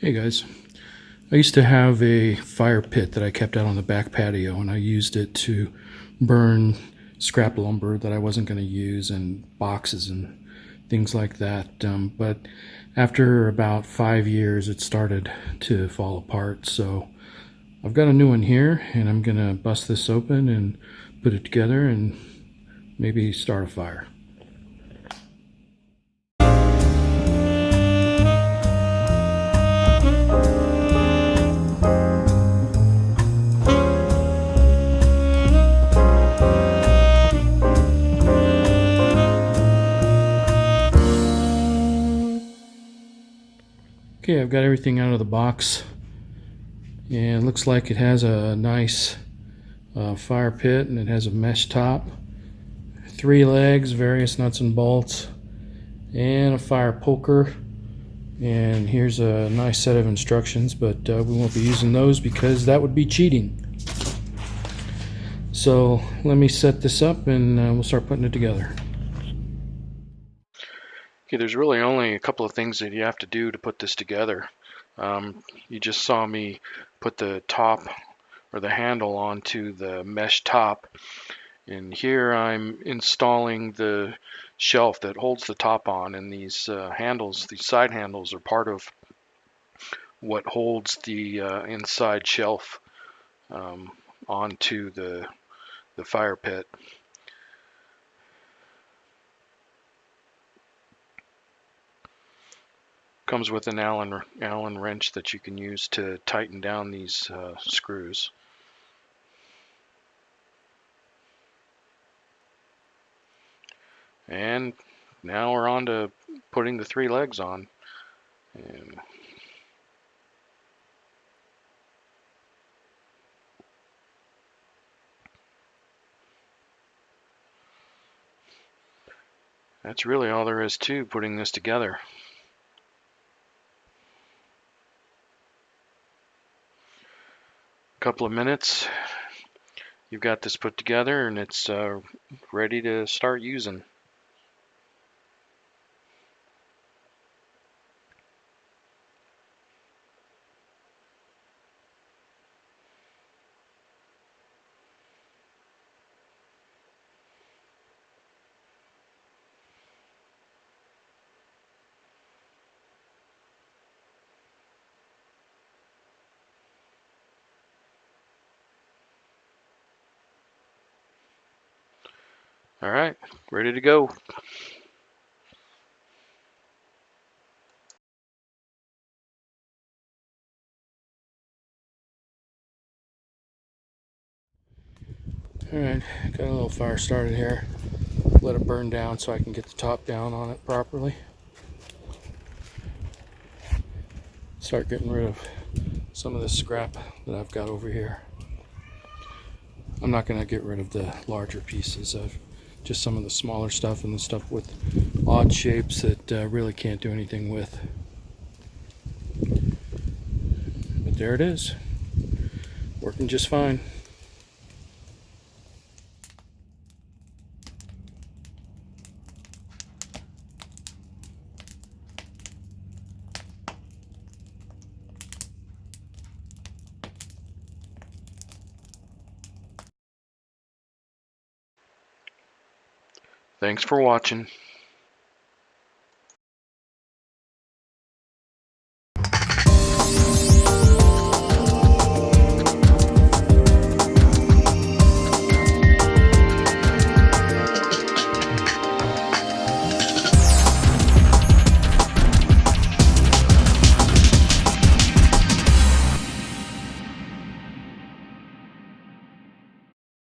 Hey guys, I used to have a fire pit that I kept out on the back patio, and I used it to burn scrap lumber that I wasn't going to use and boxes and things like that. But after about 5 years, it started to fall apart. So I've got a new one here, and I'm going to bust this open and put it together and maybe start a fire. Okay, I've got everything out of the box, and it looks like it has a nice fire pit, and it has a mesh top, 3 legs, various nuts and bolts, and a fire poker. And here's a nice set of instructions, but we won't be using those because that would be cheating. So let me set this up and we'll start putting it together. Okay, there's really only a couple of things that you have to do to put this together. You just saw me put the top or the handle onto the mesh top, and here I'm installing the shelf that holds the top on, and these handles, these side handles, are part of what holds the inside shelf um, onto the fire pit. Comes with an Allen wrench that you can use to tighten down these screws. And now we're on to putting the 3 legs on. And that's really all there is to putting this together. A couple of minutes, you've got this put together, and it's ready to start using. All right, ready to go. All right, got a little fire started here. Let it burn down so I can get the top down on it properly. Start getting rid of some of the scrap that I've got over here. I'm not going to get rid of the larger pieces of just some of the smaller stuff and the stuff with odd shapes that really can't do anything with. But there it is, working just fine. Thanks for watching.